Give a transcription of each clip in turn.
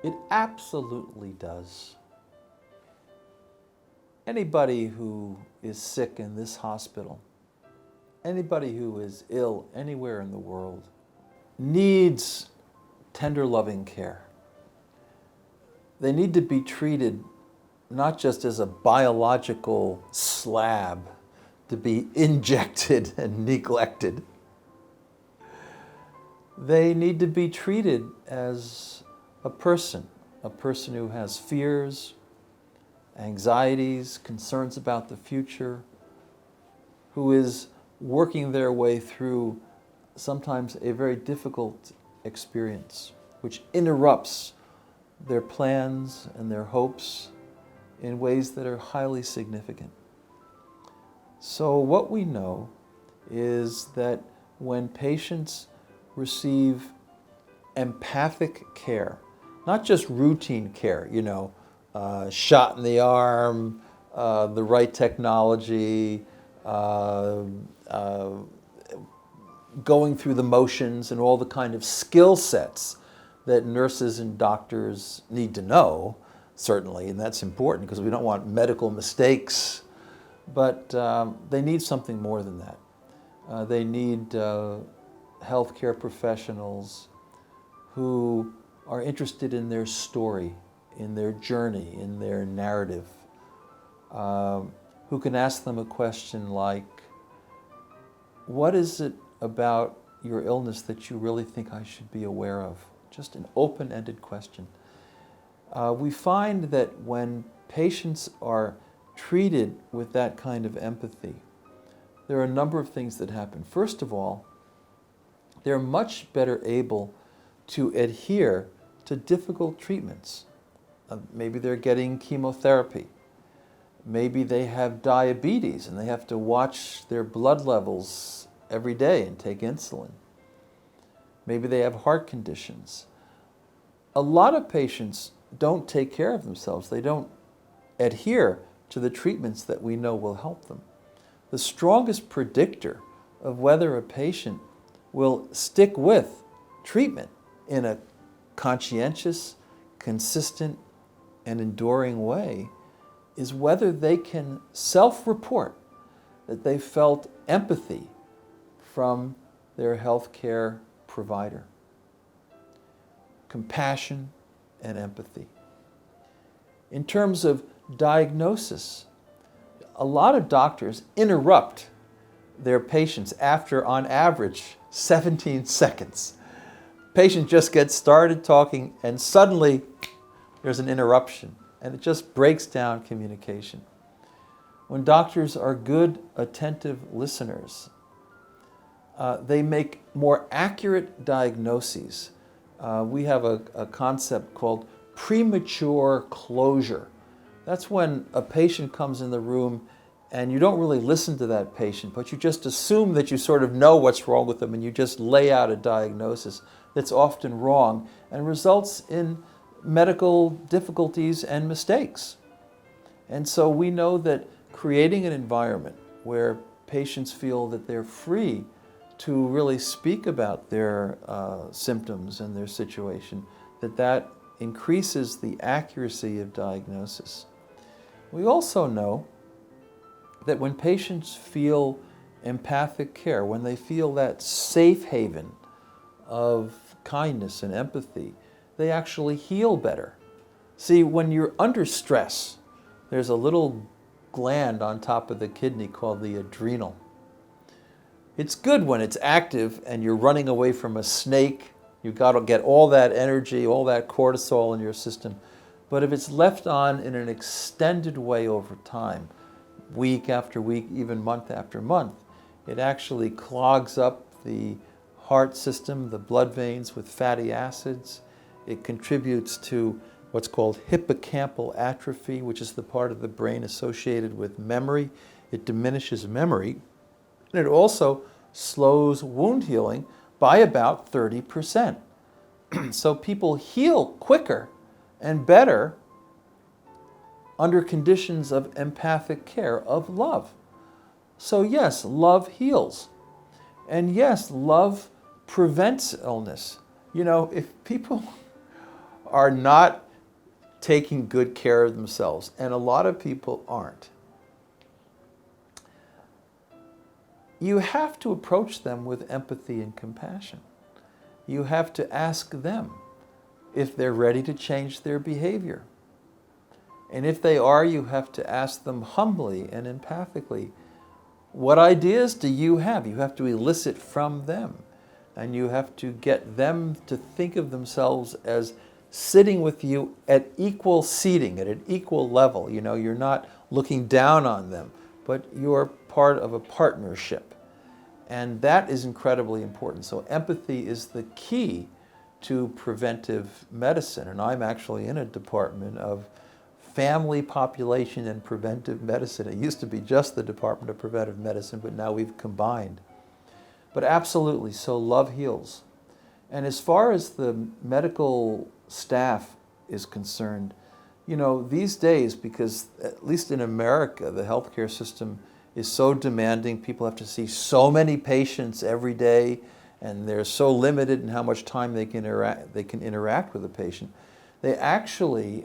It absolutely does. Anybody who is sick in this hospital, anybody who is ill anywhere in the world, needs tender, loving care. They need to be treated not just as a biological slab to be injected and neglected. They need to be treated as a person who has fears, anxieties, concerns about the future, who is working their way through sometimes a very difficult experience, which interrupts their plans and their hopes in ways that are highly significant. So what we know is that when patients receive empathic care, not just routine care, shot in the arm, the right technology, going through the motions and all the kind of skill sets that nurses and doctors need to know, certainly, and that's important because we don't want medical mistakes, but they need something more than that. They need healthcare professionals who are interested in their story, in their journey, in their narrative, who can ask them a question like, what is it about your illness that you really think I should be aware of? Just an open-ended question. We find that when patients are treated with that kind of empathy, there are a number of things that happen. First of all, they're much better able to adhere to difficult treatments. Maybe they're getting chemotherapy. Maybe they have diabetes and they have to watch their blood levels every day and take insulin. Maybe they have heart conditions. A lot of patients don't take care of themselves. They don't adhere to the treatments that we know will help them. The strongest predictor of whether a patient will stick with treatment in a conscientious, consistent, and enduring way is whether they can self-report that they felt empathy from their healthcare provider. Compassion and empathy. In terms of diagnosis, a lot of doctors interrupt their patients after, on average, 17 seconds. Patient just gets started talking and suddenly there's an interruption and it just breaks down communication. When doctors are good, attentive listeners, they make more accurate diagnoses. We have a concept called premature closure. That's when a patient comes in the room and you don't really listen to that patient, but you just assume that you sort of know what's wrong with them and you just lay out a diagnosis that's often wrong and results in medical difficulties and mistakes. And so we know that creating an environment where patients feel that they're free to really speak about their symptoms and their situation, that increases the accuracy of diagnosis. We also know that when patients feel empathic care, when they feel that safe haven of kindness and empathy, they actually heal better. See, when you're under stress, there's a little gland on top of the kidney called the adrenal. It's good when it's active and you're running away from a snake. You've got to get all that energy, all that cortisol in your system. But if it's left on in an extended way over time, week after week, even month after month, it actually clogs up the heart system, the blood veins with fatty acids. It contributes to what's called hippocampal atrophy, which is the part of the brain associated with memory. It diminishes memory. And it also slows wound healing by about 30%. So people heal quicker and better under conditions of empathic care, of love. So yes, love heals. And yes, love prevents illness. If people are not taking good care of themselves, and a lot of people aren't. You have to approach them with empathy and compassion. You have to ask them if they're ready to change their behavior. And if they are, you have to ask them humbly and empathically, what ideas do you have? You have to elicit from them. And you have to get them to think of themselves as sitting with you at equal seating, at an equal level. You know, you're not looking down on them, but you're part of a partnership. And that is incredibly important. So empathy is the key to preventive medicine. And I'm actually in a department of family, population, and preventive medicine. It used to be just the Department of Preventive Medicine, but now we've combined. But absolutely, so love heals. And as far as the medical staff is concerned, you know, these days, because at least in America, the healthcare system is so demanding, people have to see so many patients every day, and they're so limited in how much time they can interact with a patient. They actually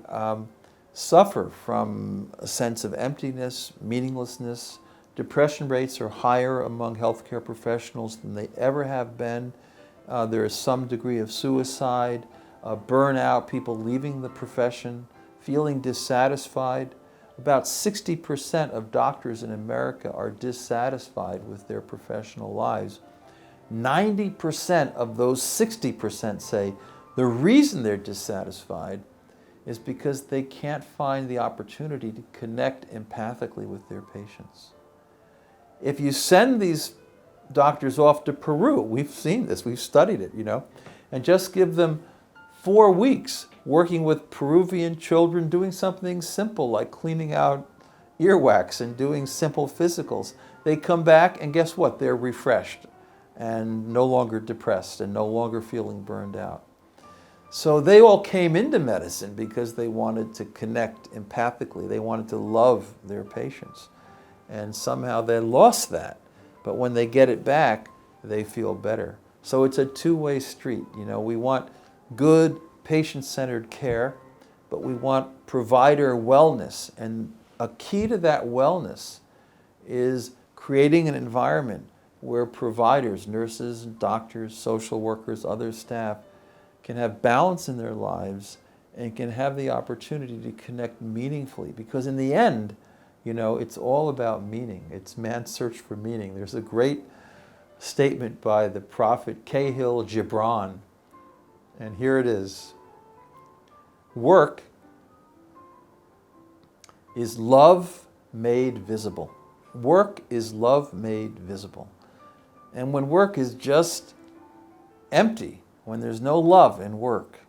suffer from a sense of emptiness, meaninglessness. Depression rates are higher among healthcare professionals than they ever have been. There is some degree of suicide, burnout, people leaving the profession, feeling dissatisfied. About 60% of doctors in America are dissatisfied with their professional lives. 90% of those 60% say the reason they're dissatisfied is because they can't find the opportunity to connect empathically with their patients. If you send these doctors off to Peru, we've seen this, we've studied it, you know, and just give them 4 weeks working with Peruvian children, doing something simple like cleaning out earwax and doing simple physicals, they come back and guess what? They're refreshed and no longer depressed and no longer feeling burned out. So they all came into medicine because they wanted to connect empathically. They wanted to love their patients. And somehow they lost that. But when they get it back, they feel better. So it's a two-way street. You know, we want good patient-centered care, but we want provider wellness. And a key to that wellness is creating an environment where providers, nurses, doctors, social workers, other staff can have balance in their lives and can have the opportunity to connect meaningfully. Because in the end, you know, it's all about meaning. It's man's search for meaning. There's a great statement by the prophet Kahlil Gibran, and here it is. Work is love made visible. Work is love made visible. And when work is just empty, when there's no love in work,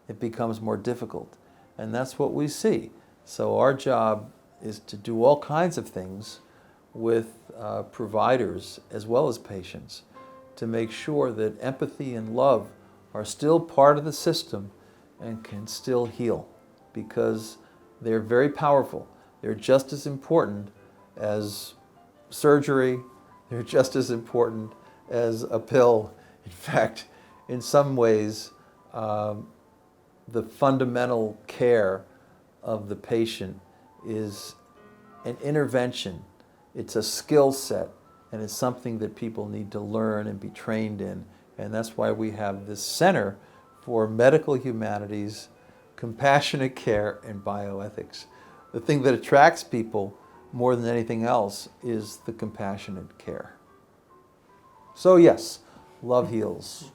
it becomes more difficult. And that's what we see. So our job is to do all kinds of things with providers as well as patients to make sure that empathy and love are still part of the system and can still heal, because they're very powerful. They're just as important as surgery. They're just as important as a pill. In fact, in some ways, the fundamental care of the patient is an intervention. It's a skill set, and it's something that people need to learn and be trained in. And that's why we have this Center for Medical Humanities, Compassionate Care, and Bioethics. The thing that attracts people more than anything else is the compassionate care. So yes, love heals.